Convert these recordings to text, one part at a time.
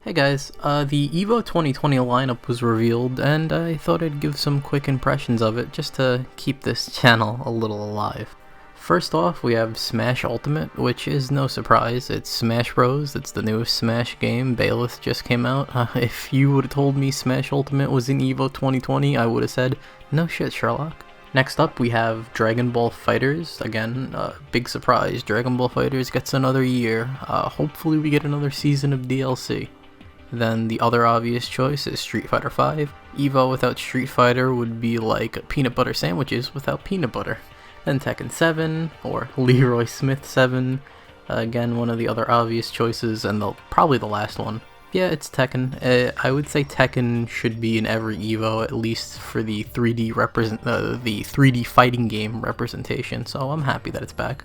Hey guys, the EVO 2020 lineup was revealed, and I thought I'd give some quick impressions of it just to keep this channel a little alive. First off, we have Smash Ultimate, which is no surprise. It's Smash Bros. It's the newest Smash game. Bayleth just came out. If you would have told me Smash Ultimate was in EVO 2020, I would have said, no shit, Sherlock. Next up, we have Dragon Ball FighterZ. Again, big surprise. Dragon Ball FighterZ gets another year. Hopefully we get another season of DLC. Then the other obvious choice is Street Fighter V. EVO without Street Fighter would be like peanut butter sandwiches without peanut butter. Then Tekken 7, or Leroy Smith 7. Again, one of the other obvious choices, and probably the last one. Yeah, it's Tekken. I would say Tekken should be in every EVO, at least for the 3D fighting game representation, so I'm happy that it's back.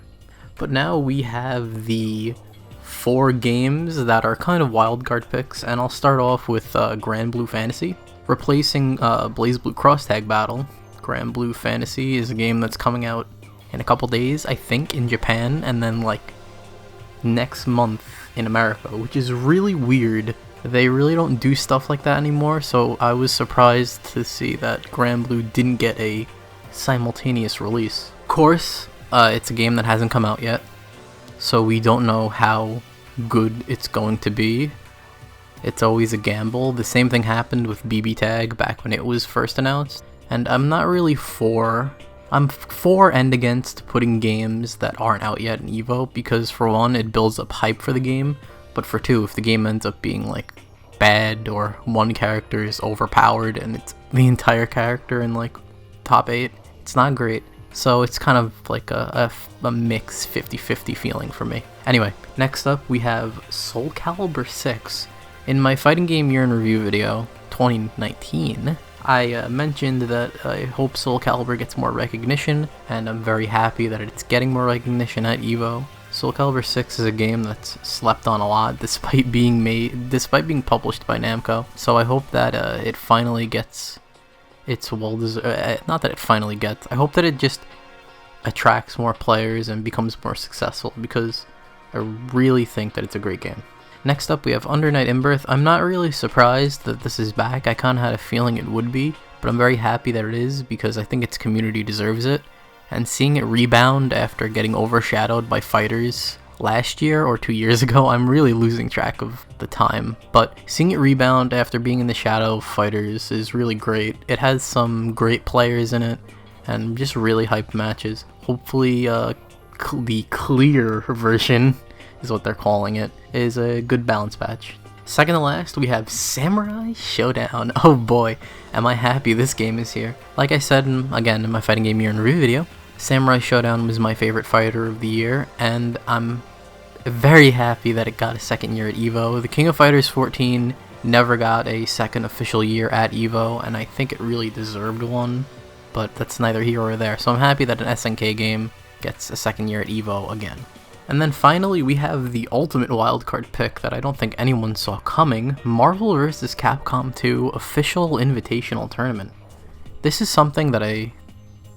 But now we have the 4 games that are kind of wildcard picks, and I'll start off with Grand Blue Fantasy. Replacing BlazBlue Cross Tag Battle, Grand Blue Fantasy is a game that's coming out in a couple days, I think, in Japan, and then like next month in America, which is really weird. They really don't do stuff like that anymore, so I was surprised to see that Grand Blue didn't get a simultaneous release. Of course, it's a game that hasn't come out yet, so we don't know how good it's going to be. It's always a gamble. The same thing happened with BB Tag back when it was first announced, and I'm for and against putting games that aren't out yet in EVO, because for one, it builds up hype for the game, but for two, if the game ends up being like bad, or one character is overpowered and it's the entire character in like top 8, it's not great. So it's kind of like a mix 50-50 feeling for me. Anyway, next up we have Soul Calibur 6. In my fighting game year in review video, 2019, I mentioned that I hope Soul Calibur gets more recognition, and I'm very happy that it's getting more recognition at EVO. Soul Calibur 6 is a game that's slept on a lot despite being published by Namco. So I hope that it finally gets its well-deserved, not that it finally gets, I hope that it just attracts more players and becomes more successful, because I really think that it's a great game. Next up we have Under Night In-Birth. I'm not really surprised that this is back. I kinda had a feeling it would be, but I'm very happy that it is, because I think its community deserves it. And seeing it rebound after getting overshadowed by Fighters last year or 2 years ago, I'm really losing track of the time, but seeing it rebound after being in the shadow of Fighters is really great. It has some great players in it, and just really hyped matches. Hopefully the clear version is what they're calling it, is a good balance patch. Second to last, we have Samurai Showdown. Oh boy, am I happy this game is here. Like I said, again, in my fighting game year in review video, Samurai Showdown was my favorite fighter of the year, and I'm very happy that it got a second year at EVO. The King of Fighters 14 never got a second official year at EVO, and I think it really deserved one, but that's neither here or there. So I'm happy that an SNK game gets a second year at EVO again. And then finally, we have the ultimate wildcard pick that I don't think anyone saw coming, Marvel vs. Capcom 2 Official Invitational Tournament. This is something that I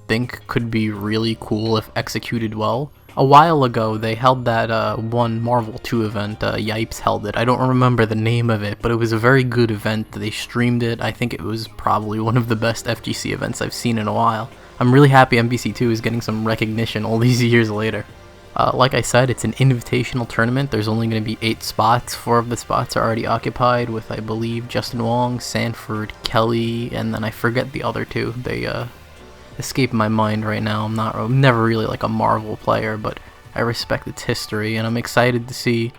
think could be really cool if executed well. A while ago, they held that one Marvel 2 event, Yipes held it. I don't remember the name of it, but it was a very good event. They streamed it. I think it was probably one of the best FGC events I've seen in a while. I'm really happy MVC2 is getting some recognition all these years later. Like I said, it's an invitational tournament. There's only going to be 8 spots. 4 of the spots are already occupied with, I believe, Justin Wong, Sanford, Kelly, and then I forget the other 2. They escape my mind right now. I'm never really like a Marvel player, but I respect its history, and I'm excited to see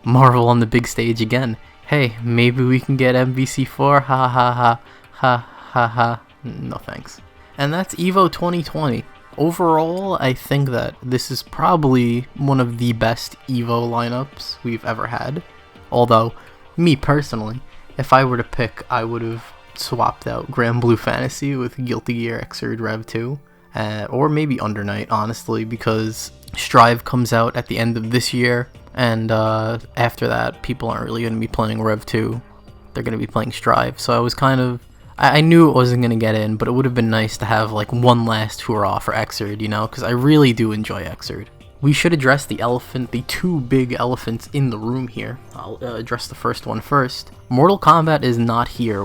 Marvel on the big stage again. Hey, maybe we can get MVC4. Ha ha ha ha ha ha. No thanks. And that's EVO 2020. Overall, I think that this is probably one of the best EVO lineups we've ever had. Although, me personally, if I were to pick, I would have swapped out Grand Blue Fantasy with Guilty Gear Xrd Rev 2. Or maybe Under Night, honestly, because Strive comes out at the end of this year, and after that, people aren't really going to be playing Rev 2. They're going to be playing Strive, so I was kind of... I knew it wasn't going to get in, but it would have been nice to have like one last hurrah for Xrd, you know, because I really do enjoy Xrd. we should address the elephant, the two big elephants in the room here. I'll address the first one first. Mortal Kombat is not here,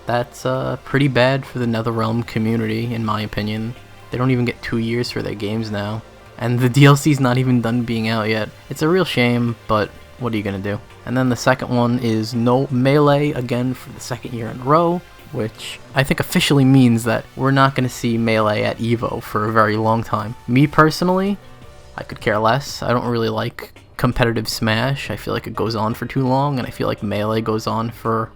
that's pretty bad for the NetherRealm community, in my opinion. They don't even get 2 years for their games now. And the DLC's not even done being out yet. It's a real shame, but what are you gonna do? And then the second one is no Melee again for the second year in a row, which I think officially means that we're not gonna see Melee at EVO for a very long time. Me personally, I could care less. I don't really like competitive Smash. I feel like it goes on for too long, and I feel like Melee goes on for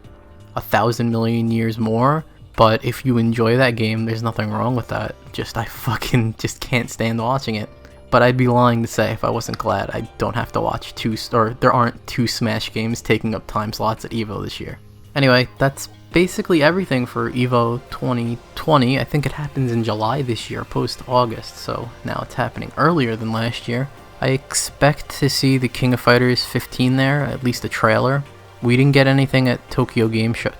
1,000 million years more. But if you enjoy that game, there's nothing wrong with that. I fucking just can't stand watching it. But I'd be lying to say if I wasn't glad I don't have to watch there aren't 2 Smash games taking up time slots at EVO this year. Anyway, that's basically everything for EVO 2020. I think it happens in July this year, post-August, so now it's happening earlier than last year. I expect to see the King of Fighters 15 there, at least a trailer. We didn't get anything at Tokyo Game Show.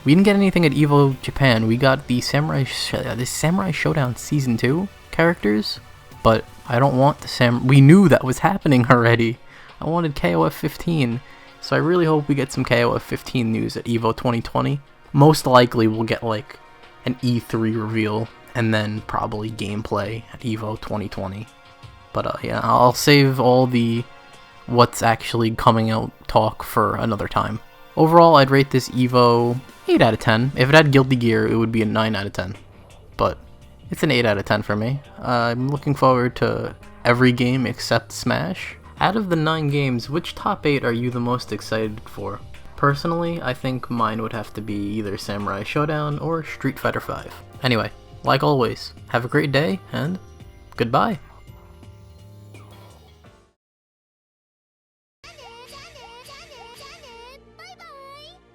We didn't get anything at EVO Japan. We got the Samurai Showdown Season 2 characters, but I don't want the we knew that was happening already. I wanted KOF 15, so I really hope we get some KOF 15 news at EVO 2020. Most likely we'll get like an E3 reveal, and then probably gameplay at EVO 2020. But yeah, I'll save all the what's actually coming out talk for another time. Overall, I'd rate this EVO 8 out of 10. If it had Guilty Gear, it would be a 9 out of 10. But it's an 8 out of 10 for me. I'm looking forward to every game except Smash. Out of the 9 games, which top 8 are you the most excited for? Personally, I think mine would have to be either Samurai Showdown or Street Fighter V. Anyway, like always, have a great day, and goodbye.